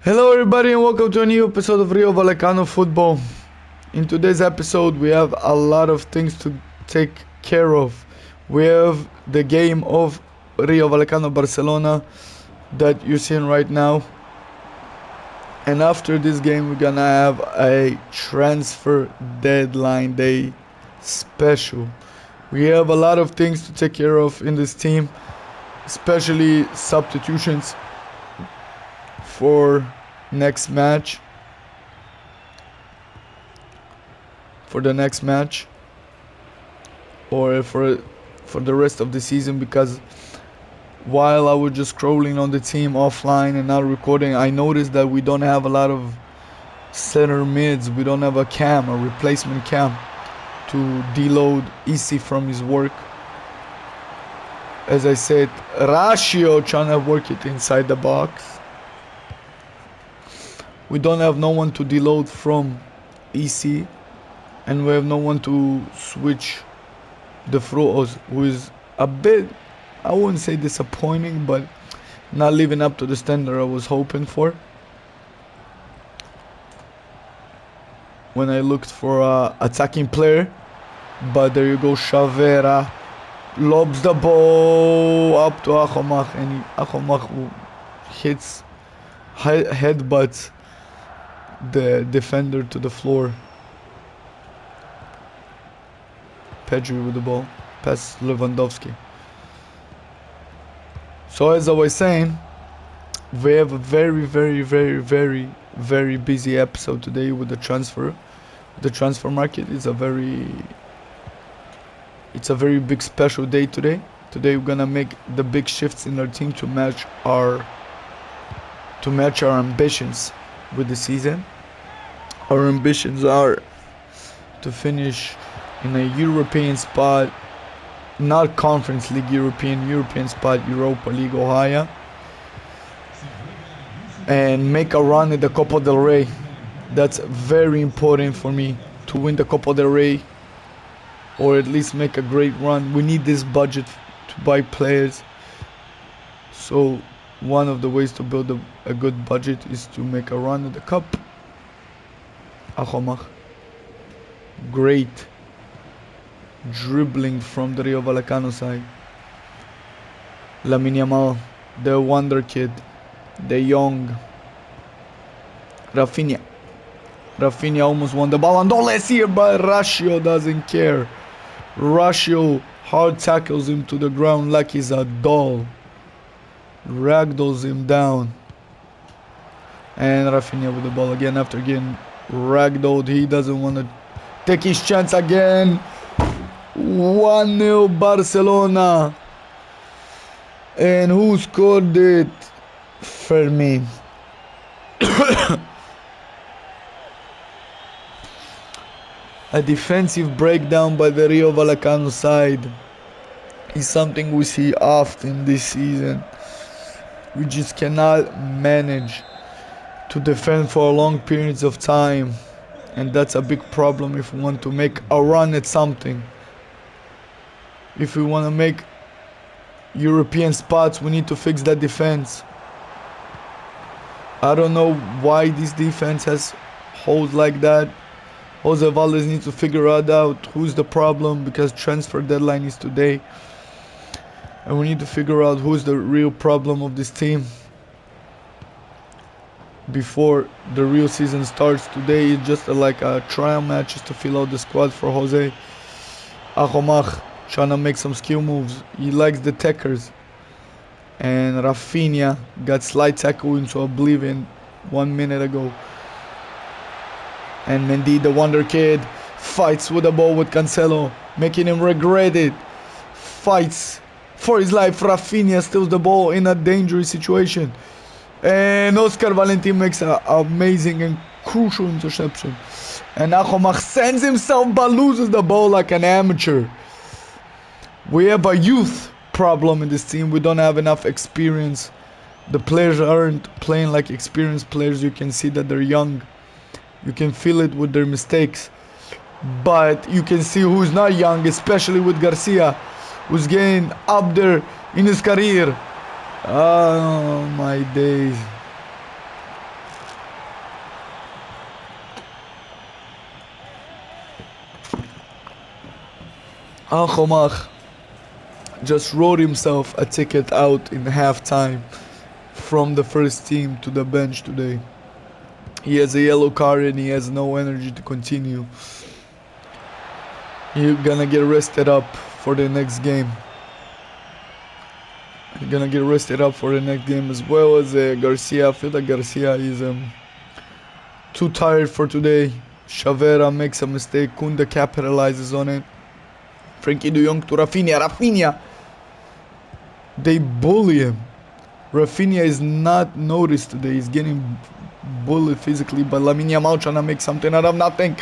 Hello everybody and welcome to a new episode of Rio Vallacno Football. In today's episode we have a lot of things to take care of. We have the game of Rio Vallacno Barcelona that you're seeing right now. And after this game we're gonna have a transfer deadline day special. We have a lot of things to take care of in this team, especially substitutions for next match, for the next match, or for the rest of the season, because while I was just scrolling on the team offline and not recording, I noticed that we don't have a lot of center mids. We don't have a replacement cam to deload EC from his work. As I said, Rayo trying to work it inside the box. We don't have no one to deload from EC, and we have no one to switch the Fruos, who is a bit, I wouldn't say disappointing, but not living up to the standard I was hoping for when I looked for a attacking player. But there you go, Chavera lobs the ball up to Achomach, and Achomach hits, headbutts the defender to the floor. Pedri with the ball, past Lewandowski. So as I was saying, we have a very busy episode today with the transfer. The transfer market is a very big special day today. Today we're gonna make the big shifts in our team to match our ambitions with the season. Our ambitions are to finish in a European spot, not Conference League, European spot, Europa League or higher, and make a run at the Copa del Rey. That's very important for me, to win the Copa del Rey, or at least make a great run. We need this budget to buy players, so one of the ways to build a good budget is to make a run at the cup. Achomach, great dribbling from the Rio Vallacno side. Lamine Yamal, the wonder kid, the young Rafinha almost won the ball, and let's here, but Rayo doesn't care. Rayo hard tackles him to the ground like he's a doll, ragdolls him down, and Rafinha with the ball again after getting ragdolled. He doesn't want to take his chance again. 1-0 Barcelona. And who scored it? Fermin. A defensive breakdown by the Rio Vallacno side is something we see often this season. We just cannot manage to defend for long periods of time, and that's a big problem if we want to make a run at something. If we want to make European spots, we need to fix that defense. I don't know why this defense has holes like that. Jose Valdes needs to figure out who's the problem, because transfer deadline is today, and we need to figure out who's the real problem of this team before the real season starts. Today is just like a trial match, just to fill out the squad for Jose. Achomach trying to make some skill moves. He likes the techers. And Rafinha got slide tackle into oblivion 1 minute ago. And Mendy, the wonder kid, fights with the ball with Cancelo, making him regret it. Fights for his life. Rafinha steals the ball in a dangerous situation. And Oscar Valentin makes an amazing and crucial interception. And Achomach sends himself but loses the ball like an amateur. We have a youth problem in this team. We don't have enough experience. The players aren't playing like experienced players. You can see that they're young. You can feel it with their mistakes. But you can see who's not young, especially with Garcia, who's getting up there in his career. Oh my days. Ahomach just wrote himself a ticket out in halftime from the first team to the bench today. He has a yellow card and he has no energy to continue. He's gonna get rested up for the next game. He's gonna get rested up for the next game, as well as Garcia. I feel like Garcia is too tired for today. Chavera makes a mistake. Kunda capitalizes on it. Frankie de Jong to Rafinha. Rafinha! They bully him. Rafinha is not noticed today. He's getting bullied physically, but Lamine Yamal trying to make something out of nothing.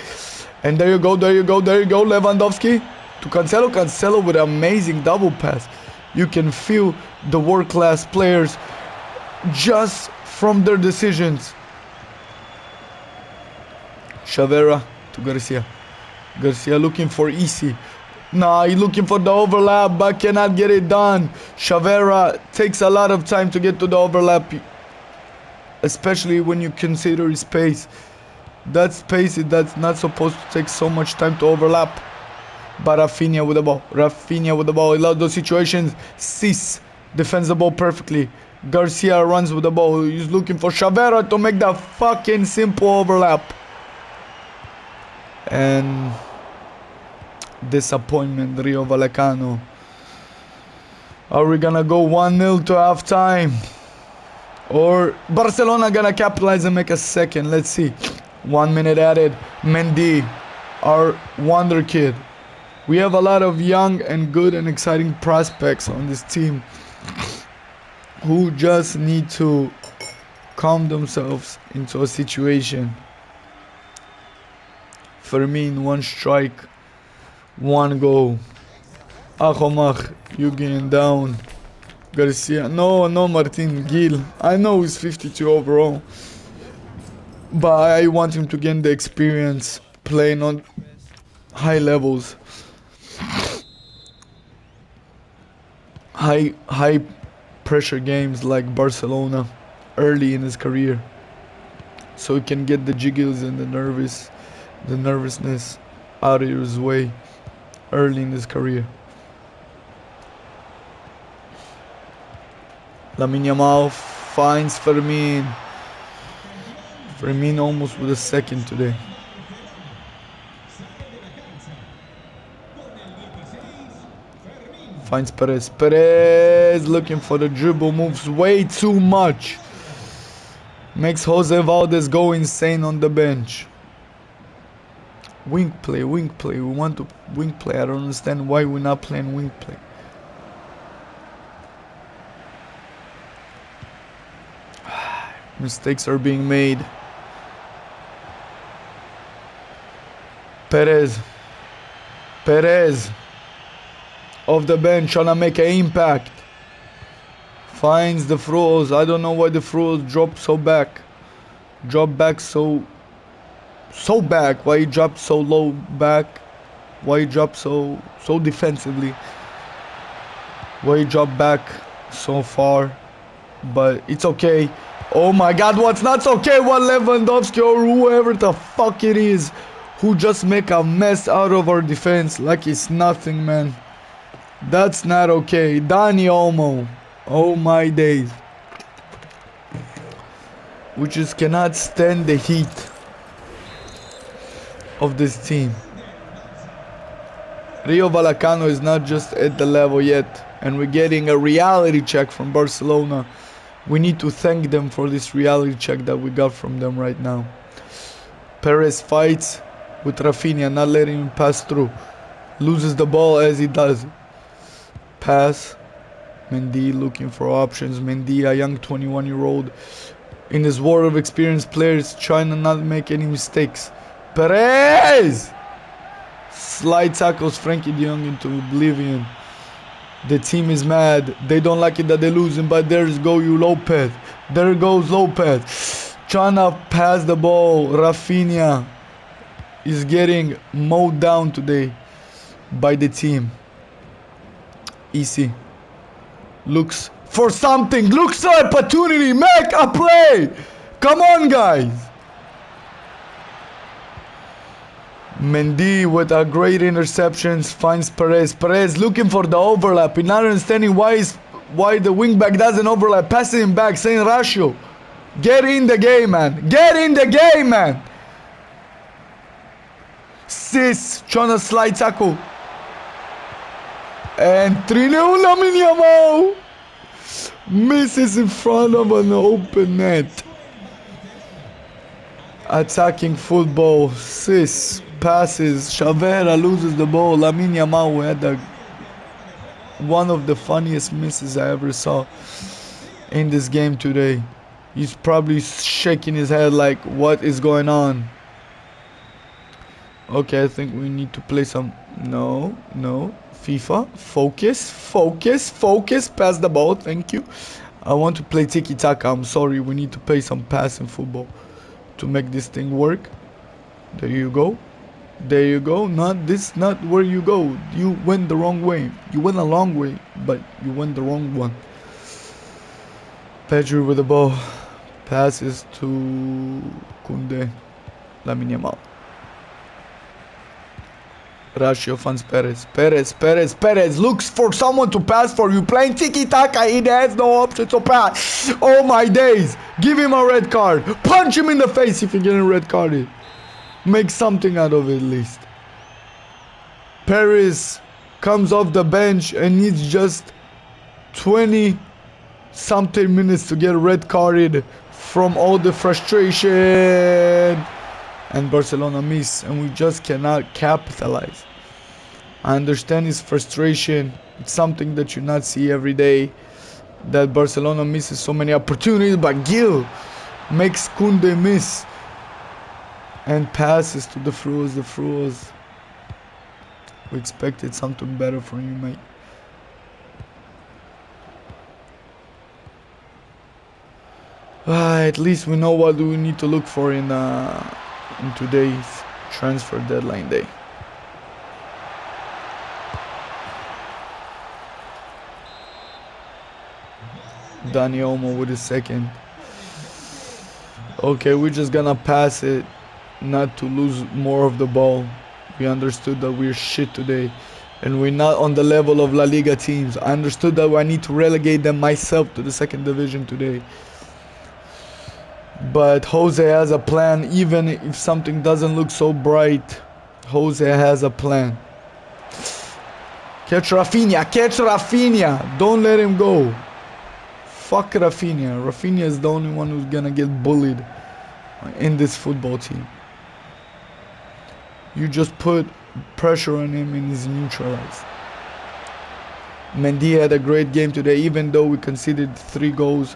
And there you go, there you go, there you go. Lewandowski to Cancelo. Cancelo with an amazing double pass. You can feel the world-class players just from their decisions. Chavera to Garcia. Garcia looking for Isi. Nah, he's looking for the overlap, but cannot get it done. Chavera takes a lot of time to get to the overlap, especially when you consider his pace. That space that's not supposed to take so much time to overlap. But Rafinha with the ball. Rafinha with the ball. He loves those situations. Cis defends the ball perfectly. Garcia runs with the ball. He's looking for Chavera to make that fucking simple overlap. And disappointment, Rayo Vallacno. Are we gonna go 1-0 to halftime? Or Barcelona gonna capitalize and make a second? Let's see. 1 minute added. Mendy, our wonder kid. We have a lot of young and good and exciting prospects on this team who just need to calm themselves into a situation. Fermin, 1 strike, 1 goal. Ahomach, you getting down. Garcia, no, Martin Gil. I know he's 52 overall, but I want him to gain the experience playing on high levels. High pressure games like Barcelona early in his career, so he can get the jiggles and the nervousness out of his way early in his career. Lamine Yamal finds Fermin. Fermin almost with a second today. Finds Perez. Perez looking for the dribble. Moves way too much. Makes Jose Valdez go insane on the bench. Wing play. We want to wing play. I don't understand why we're not playing wing play. Mistakes are being made. Perez off the bench trying to make an impact. Finds the throws. I don't know why the throws drop so back. Drop back so back. Why he dropped so low back? Why he dropped so defensively? Why he dropped back so far? But it's okay. Oh my god, what's not okay? What Lewandowski or whoever the fuck it is who just make a mess out of our defense like it's nothing, man. That's not okay. Dani Olmo. Oh my days. We just cannot stand the heat of this team. Rayo Vallacno is not just at the level yet, and we're getting a reality check from Barcelona. We need to thank them for this reality check that we got from them right now. Perez fights with Rafinha, not letting him pass through. Loses the ball as he does. Pass. Mendy looking for options. Mendy, a young 21-year-old in this world of experienced players, trying to not make any mistakes. Perez! Slide tackles Frankie de Jong into oblivion. The team is mad. They don't like it that they're losing, but there's Lopez. There goes Lopez. Trying to pass the ball. Rafinha is getting mowed down today by the team. Easy. Looks for something. Looks for opportunity. Make a play. Come on, guys. Mendy with a great interceptions finds Perez. Perez looking for the overlap. He's not understanding why the wingback doesn't overlap. Passing him back, saying Rayo, get in the game, man. Get in the game, man. Sis trying to slide tackle. And 3-0 Lamine Yamal misses in front of an open net. Attacking football. Sis passes. Chavera loses the ball. Lamine Yamal had one of the funniest misses I ever saw in this game today. He's probably shaking his head like, what is going on? Okay, I think we need to play some... No. FIFA. Focus. Pass the ball. Thank you. I want to play tiki-taka. I'm sorry. We need to play some passing football to make this thing work. There you go. Not where you go. You went the wrong way. You went a long way, but you went the wrong one. Pedri with the ball. Passes to Kunde. Lamine Yamal. Rayo finds Perez. Perez looks for someone to pass for you. Playing tiki-taka. He has no option to pass. Oh my days. Give him a red card. Punch him in the face if you're getting red carded. Make something out of it at least. Perez comes off the bench and needs just 20 something minutes to get red carded from all the frustration. And Barcelona miss, and we just cannot capitalize. I understand his frustration. It's something that you not see every day, that Barcelona misses so many opportunities, but Gil makes Kunde miss and passes to the Fruos. We expected something better from you, mate. At least we know what do we need to look for in today's transfer deadline day. Dani Olmo with his second. Okay, we're just gonna pass it, not to lose more of the ball. We understood that we're shit today, and we're not on the level of La Liga teams. I understood that I need to relegate them myself to the second division today. But Jose has a plan. Even if something doesn't look so bright, Jose has a plan. Catch Rafinha. Don't let him go. Fuck Rafinha. Rafinha is the only one who's gonna get bullied in this football team. You just put pressure on him and he's neutralized. Mendy had a great game today, even though we conceded 3 goals.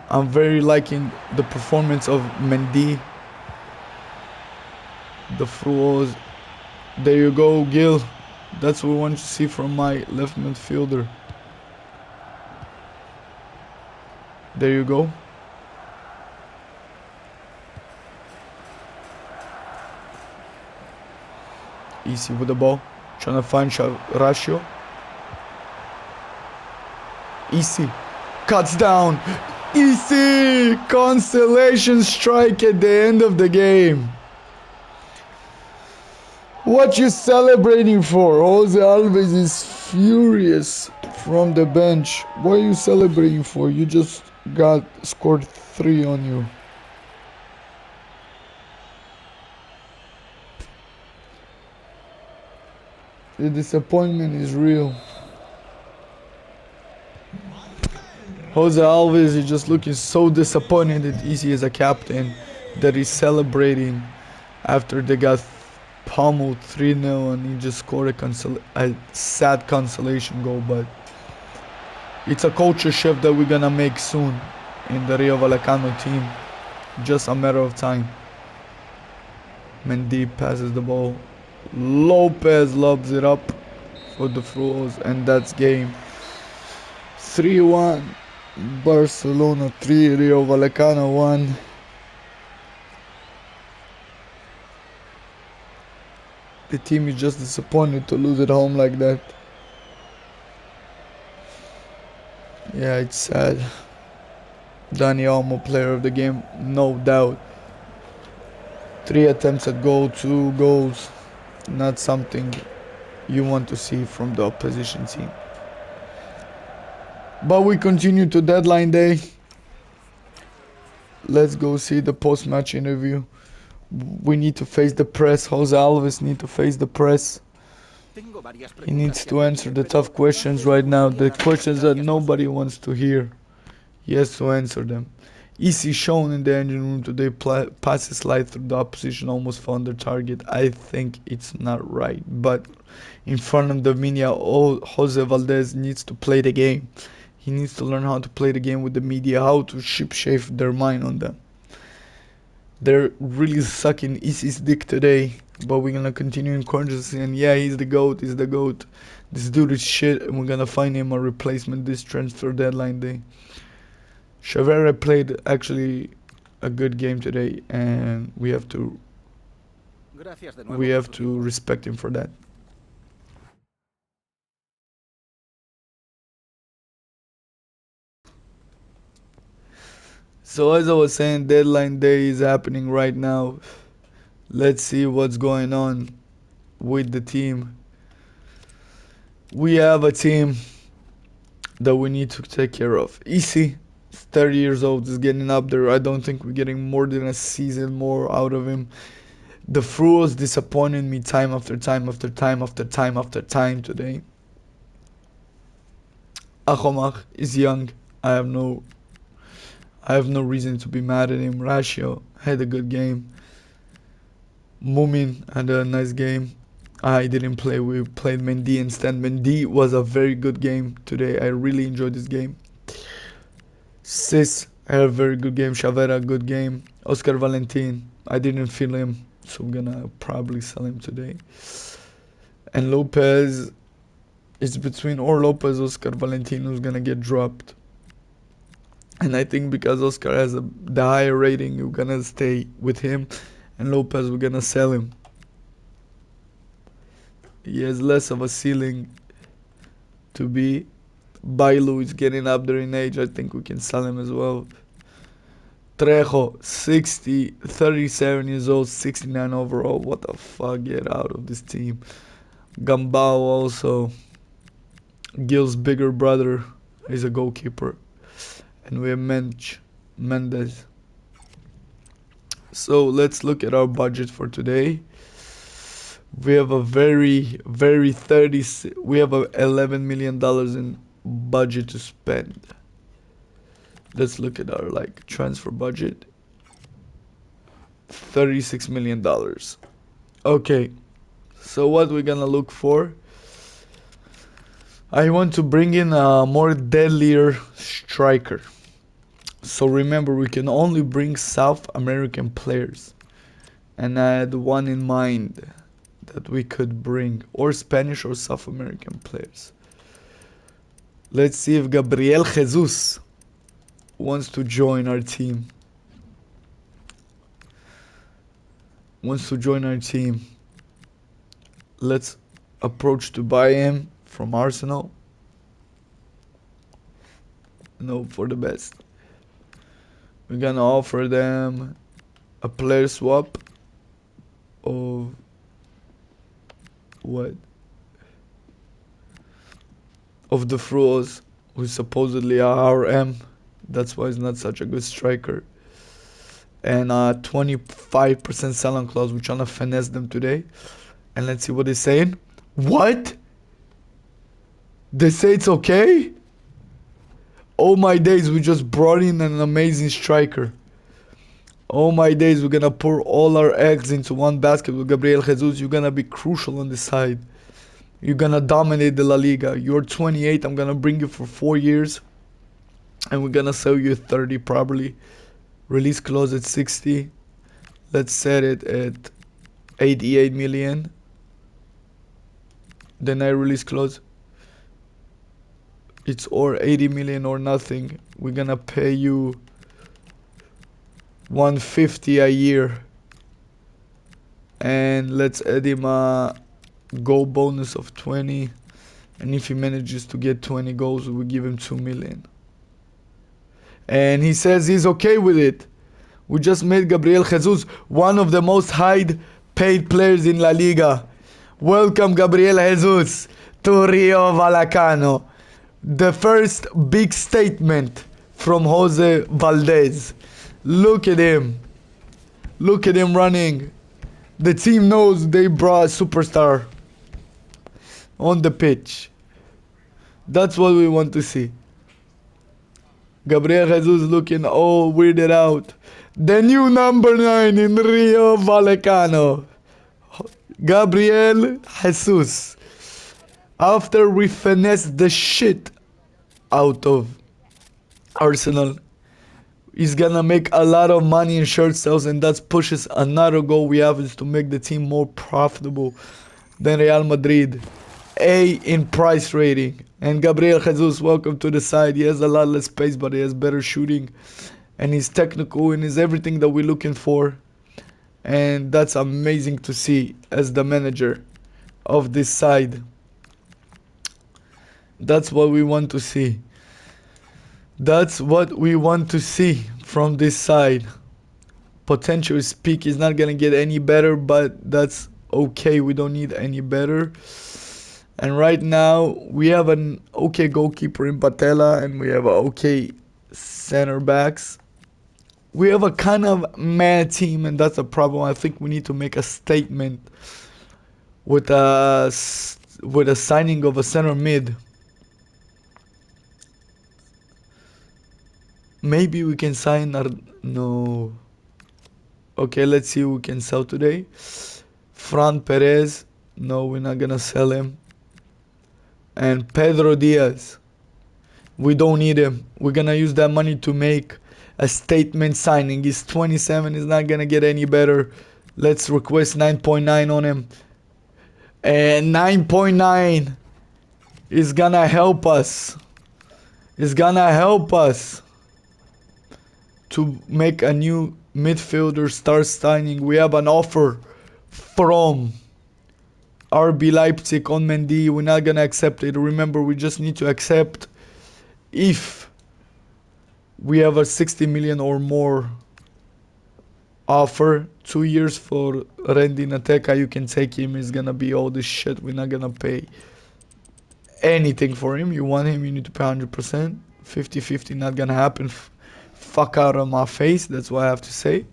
I'm very liking the performance of Mendy. The Fruos. There you go, Gil. That's what we want to see from my left midfielder. There you go. Easy with the ball. Trying to find Rayo. Easy. Cuts down. Easy. Consolation strike at the end of the game. What you celebrating for? Jose Alves is furious from the bench. What are you celebrating for? You just got scored 3 on you. The disappointment is real. Jose Alves is just looking so disappointed that Easy is a captain, that he's celebrating after they got pummeled 3-0 and he just scored a sad consolation goal. But it's a culture shift that we're gonna make soon in the Rayo Vallacno team. Just a matter of time. Mendy passes the ball. Lopez lobs it up for the Fruos, and that's game. 3-1. Barcelona 3, Rayo Vallacno 1. The team is just disappointed to lose at home like that. Yeah, it's sad. Dani Olmo, player of the game, no doubt. 3 attempts at goal, 2 goals. Not something you want to see from the opposition team. But we continue to deadline day. Let's go see the post-match interview. We need to face the press. Jose Alves need to face the press. He needs to answer the tough questions right now, the questions that nobody wants to hear. He has to answer them. Easy shown in the engine room today, passes slide through the opposition, almost found their target. I think it's not right, but in front of the media, Jose Valdez needs to play the game. He needs to learn how to play the game with the media, how to shape their mind on them. They're really sucking Easy's dick today, but we're gonna continue in corners and yeah, he's the GOAT, he's the GOAT. This dude is shit and we're gonna find him a replacement this transfer deadline day. Chavera played actually a good game today and we have to respect him for that. So as I was saying, deadline day is happening right now. Let's see what's going on with the team. We have a team that we need to take care of. Easy, 30 years old, is getting up there. I don't think we're getting more than a season more out of him. The Fruos disappointed me time after time after time after time after time today. Achomach is young. I have no reason to be mad at him. Rayo had a good game. Mumin had a nice game. I didn't play. We played Mendy instead. Mendy was a very good game today. I really enjoyed this game. Sis had a very good game. Chavera, good game. Oscar Valentin, I didn't feel him, so I'm gonna probably sell him today. And Lopez, it's between or Lopez Oscar Valentin who's gonna get dropped. And I think because Oscar has the higher rating, we're gonna stay with him. And Lopez, we're gonna sell him. He has less of a ceiling to be. Bailu is getting up there in age. I think we can sell him as well. Trejo, 37 years old, 69 overall. What the fuck? Get out of this team. Gambao also. Gil's bigger brother is a goalkeeper. And we have Mendes. So let's look at our budget for today. We have a very we have a $11 million in budget to spend. Let's look at our transfer budget. $36 million. Okay, so what we're gonna look for? I want to bring in a more deadlier striker. So remember, we can only bring South American players, and I had one in mind that we could bring, or Spanish or South American players. Let's see if Gabriel Jesus wants to join our team. Let's approach to buy him from Arsenal. No, for the best. We're gonna offer them a player swap of what? Of the Fruos, who's supposedly our M. That's why he's not such a good striker. And 25% sell-on clause. We're trying to finesse them today. And let's see what they're saying. What? They say it's okay? Oh my days, we just brought in an amazing striker. Oh my days, we're gonna pour all our eggs into one basket with Gabriel Jesus. You're gonna be crucial on this side. You're gonna dominate the La Liga. You're 28, I'm gonna bring you for 4 years. And we're gonna sell you at 30 probably. Release clause at 60. Let's set it at 88 million. Then I release clause. It's or 80 million or nothing. We're gonna pay you 150 a year. And let's add him a goal bonus of 20. And if he manages to get 20 goals, we give him 2 million. And he says he's okay with it. We just made Gabriel Jesus one of the most high paid players in La Liga. Welcome Gabriel Jesus to Rio Vallacno. The first big statement from Jose Valdez. Look at him. Look at him running. The team knows they brought a superstar on the pitch. That's what we want to see. Gabriel Jesus looking all weirded out. The new number 9 in Rio Vallecano. Gabriel Jesus. After we finesse the shit out of Arsenal, he's gonna make a lot of money in shirt sales, and that pushes another goal we have is to make the team more profitable than Real Madrid. A in price rating. And Gabriel Jesus, welcome to the side. He has a lot less pace, but he has better shooting, and he's technical and he's everything that we're looking for. And that's amazing to see as the manager of this side. That's what we want to see. That's what we want to see from this side. Potential is peak. He's not gonna get any better, but that's okay. We don't need any better. And right now we have an okay goalkeeper in Patella, and we have a okay center backs. We have a kind of mad team, and that's a problem. I think we need to make a statement with a signing of a center mid. Maybe we can sign no. Okay, let's see who we can sell today. Fran Perez. No, we're not gonna sell him. And Pedro Diaz. We don't need him. We're gonna use that money to make a statement signing. He's 27. He's not gonna get any better. Let's request 9.9 on him. And 9.9 is gonna help us. It's gonna help us to make a new midfielder start signing. We have an offer from RB Leipzig on Mendy. We're not gonna accept it. Remember, we just need to accept if we have a 60 million or more offer. 2 years for Randy Nateka. You can take him. He's gonna be all this shit. We're not gonna pay anything for him. You want him, you need to pay 100%. 50-50 not gonna happen. Fuck out of my face. That's what I have to say.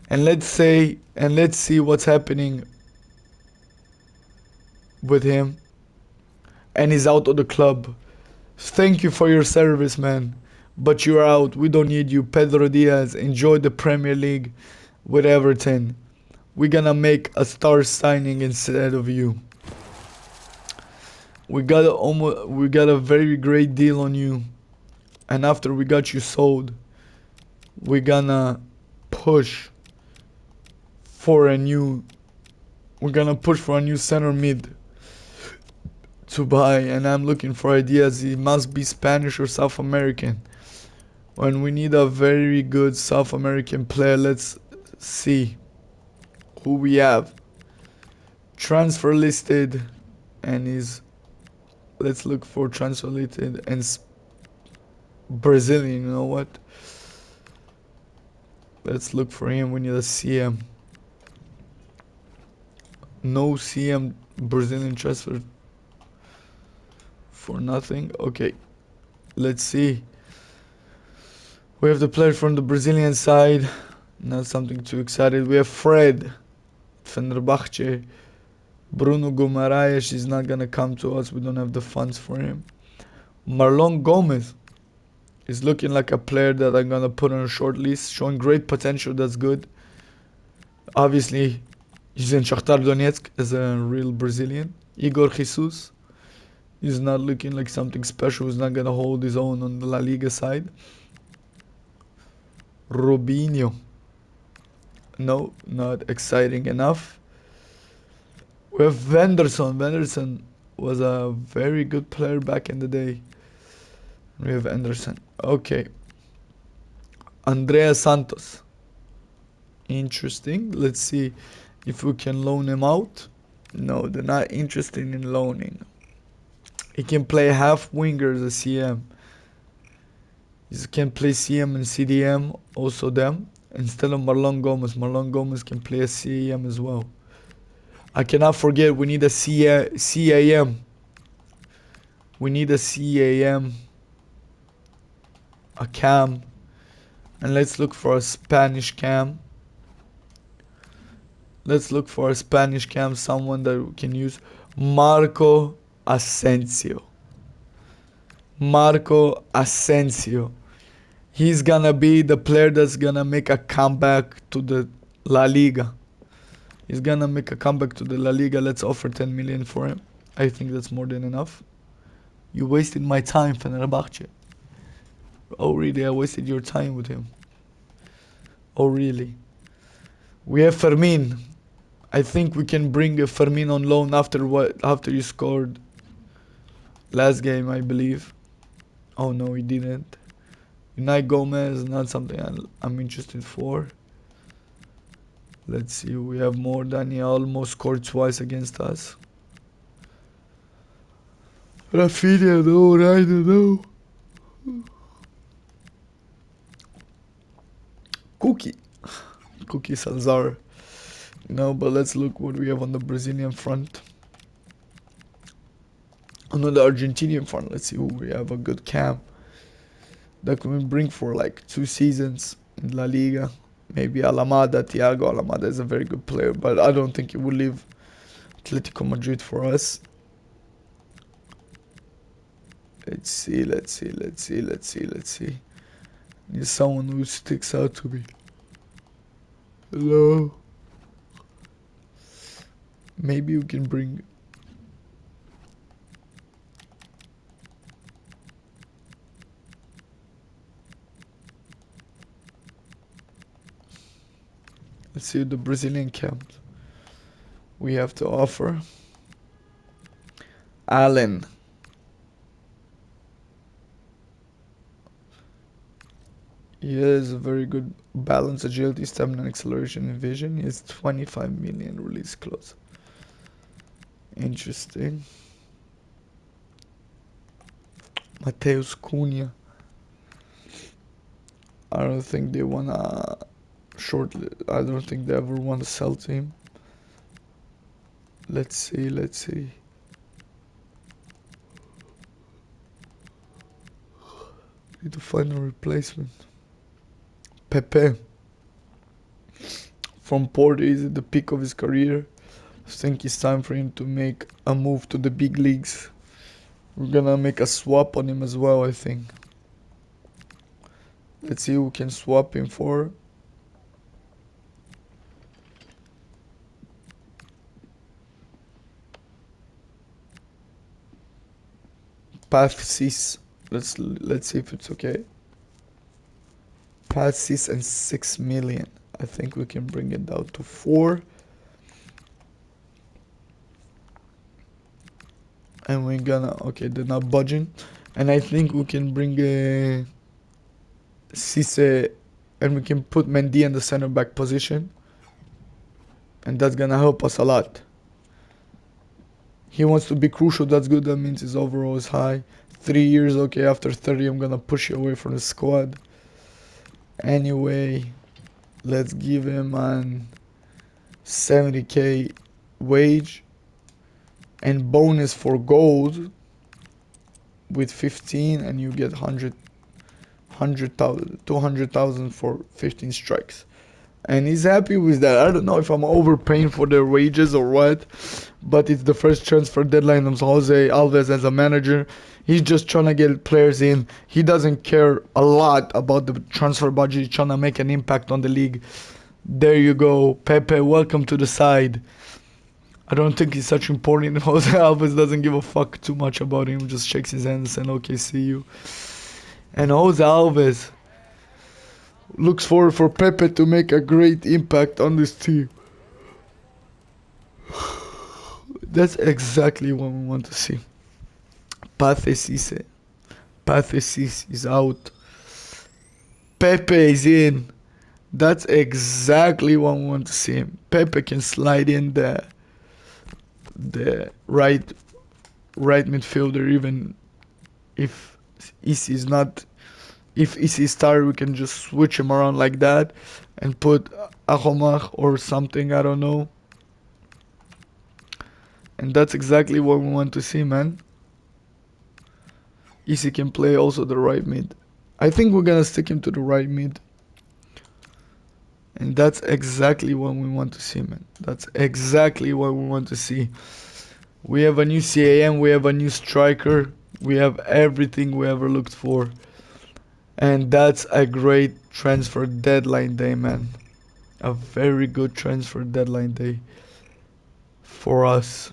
And let's see what's happening with him. And he's out of the club. Thank you for your service, man, but you're out. We don't need you. Pedro Diaz, enjoy the Premier League with Everton. We're gonna make a star signing instead of you. We got a very great deal on you, and after we got you sold, we're gonna push for a new center mid to buy. And I'm looking for ideas. He must be Spanish or South American, and we need a very good South American player. Let's see who we have transfer listed, and let's look for transfer listed and Brazilian. You know what, let's look for him. We need a CM. No CM Brazilian transfer for nothing. Okay, let's see. We have the player from the Brazilian side. Not something too excited. We have Fred, Fenerbahce. Bruno Guimaraes is not gonna come to us. We don't have the funds for him. Marlon Gomez is looking like a player that I'm gonna put on a short list. Showing great potential. That's good. Obviously, he's in Shakhtar Donetsk as a real Brazilian. Igor Jesus is not looking like something special. He's not gonna hold his own on the La Liga side. Robinho. No, not exciting enough. We have Venderson. Venderson was a very good player back in the day. We have Anderson. Okay. Andrea Santos. Interesting. Let's see if we can loan him out. No, they're not interested in loaning. He can play half winger as a CM. He can play CM and CDM, also them. Instead of Marlon Gomez. Marlon Gomez can play a CM as well. I cannot forget we need a CAM. We need a CAM, a cam, and let's look for a Spanish cam. Let's look for a Spanish cam, someone that we can use. Marco Asensio. Marco Asensio. He's gonna be the player that's gonna make a comeback to the La Liga. He's gonna make a comeback to the La Liga. Let's offer 10 million for him. I think that's more than enough. You wasted my time, Fenerbahce. Oh really? I wasted your time with him. Oh really? We have Fermin. I think we can bring a Fermin on loan after you scored last game, I believe. Oh no, he didn't. Unai Gomez, not something I'm interested for. Let's see, we have more. Dani almost scored twice against us. Rafinha, no, Rayo, no. Cookie Salazar. No, but let's look what we have on the Brazilian front. On the Argentinian front, let's see who we have. A good cam that can we bring for like 2 seasons in La Liga. Maybe Alamada, Thiago Alamada is a very good player, but I don't think he will leave Atletico Madrid for us. Let's see. Need someone who sticks out to me. Hello. Maybe we can bring. Let's see the Brazilian camp we have to offer. Allen. He has a very good balance, agility, stamina, acceleration, and vision. He has 25 million release clause. Interesting. Mateus Cunha. I don't think they wanna I don't think they ever want to sell to him. Let's see. Need to find a replacement. Pepe. From Porto, is at the peak of his career. I think it's time for him to make a move to the big leagues. We're gonna make a swap on him as well, I think. Let's see who we can swap him for. Pathsis. Let's see if it's okay. Pathsis and 6 million. I think we can bring it down to 4. And we're gonna, okay, they're not budging. And I think we can bring Cisse, and we can put Mendy in the center back position. And that's gonna help us a lot. He wants to be crucial, that's good, that means his overall is high. 3 years, okay, after 30 I'm gonna push you away from the squad. Anyway, let's give him an 70k wage and bonus for gold with 15, and you get 200,000 for 15 strikes. And he's happy with that. I don't know if I'm overpaying for their wages or what, but it's the first transfer deadline of Jose Alves as a manager. He's just trying to get players in. He doesn't care a lot about the transfer budget. He's trying to make an impact on the league. There you go. Pepe, welcome to the side. I don't think he's such important. Jose Alves doesn't give a fuck too much about him. Just shakes his hand and says, okay, see you. And Jose Alves looks forward for Pepe to make a great impact on this team. That's exactly what we want to see. Pathé Cisse is out. Pepe is in. That's exactly what we want to see. Pepe can slide in the right midfielder, even if Isi is not. If Isi is tired, we can just switch him around like that and put Ahomach or something, I don't know. And that's exactly what we want to see, man. Easy can play also the right mid. I think we're gonna stick him to the right mid. And that's exactly what we want to see, man. That's exactly what we want to see. We have a new CAM, we have a new striker, we have everything we ever looked for. And that's a great transfer deadline day, man. A very good transfer deadline day for us.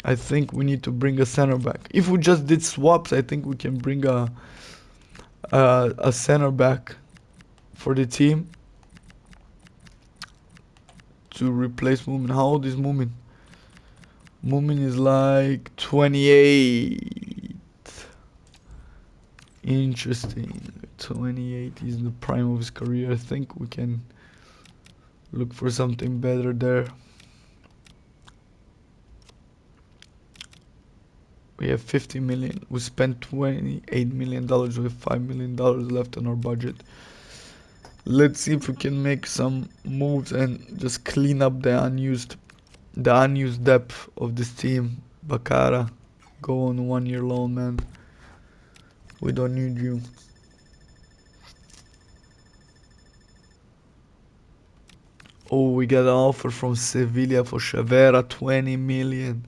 I think we need to bring a center back. If we just did swaps, I think we can bring a center back for the team to replace Moomin. How old is Moomin? Moomin is like 28. Interesting. 28 is the prime of his career. I think we can look for something better there. We have 50 million. We spent $28 million with $5 million left on our budget. Let's see if we can make some moves and just clean up the unused depth of this team. Bakara, go on 1 year loan, man. We don't need you. Oh, we got an offer from Sevilla for Chavera, 20 million.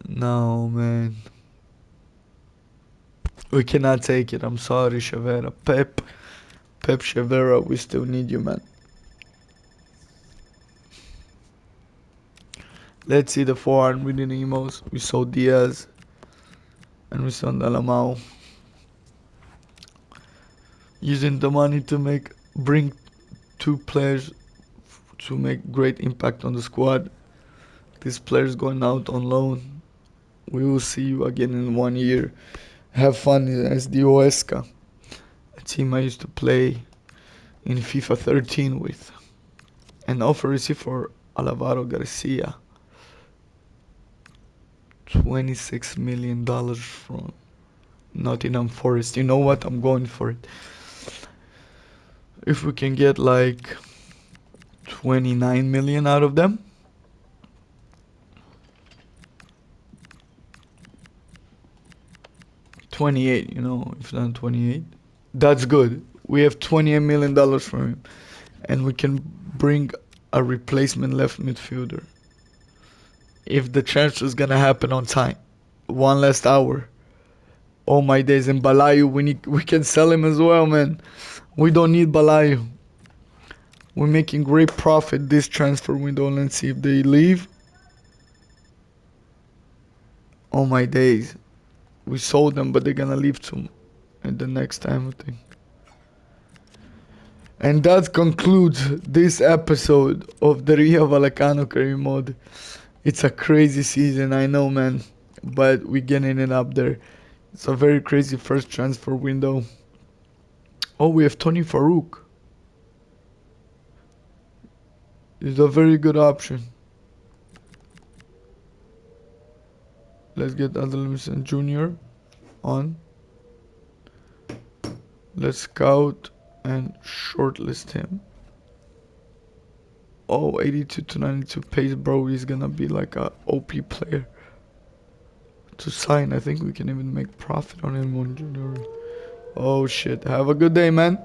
No, man. We cannot take it. I'm sorry, Chavera. Pep Chavera, we still need you, man. Let's see the foreign reading emos. We saw Diaz and we saw Dalamau. Using the money to bring two players to make great impact on the squad. These players going out on loan. We will see you again in 1 year. Have fun as the Oesca, a team I used to play in FIFA 13 with. An offer received for Alvaro Garcia. $26 million from Nottingham Forest. You know what? I'm going for it. If we can get like 29 million out of them. 28, if not 28. That's good. We have $28 million from him. And we can bring a replacement left midfielder. If the transfer is gonna happen on time. One last hour. Oh my days, in Balayu, we can sell him as well, man. We don't need Balayu. We're making great profit this transfer window. Let's see if they leave. Oh my days. We sold them, but they're gonna leave too at the next time, I think. And that concludes this episode of the Rayo Vallacno career mode. It's a crazy season, I know, man, but we're getting it up there. It's a very crazy first transfer window. Oh, we have Tony Farouk. It's a very good option. Let's get Adelimson Jr. on. Let's scout and shortlist him. Oh, 82 to 92 pace, bro. He's gonna be like a OP player to sign. I think we can even make profit on him on junior. Oh shit. Have a good day, man.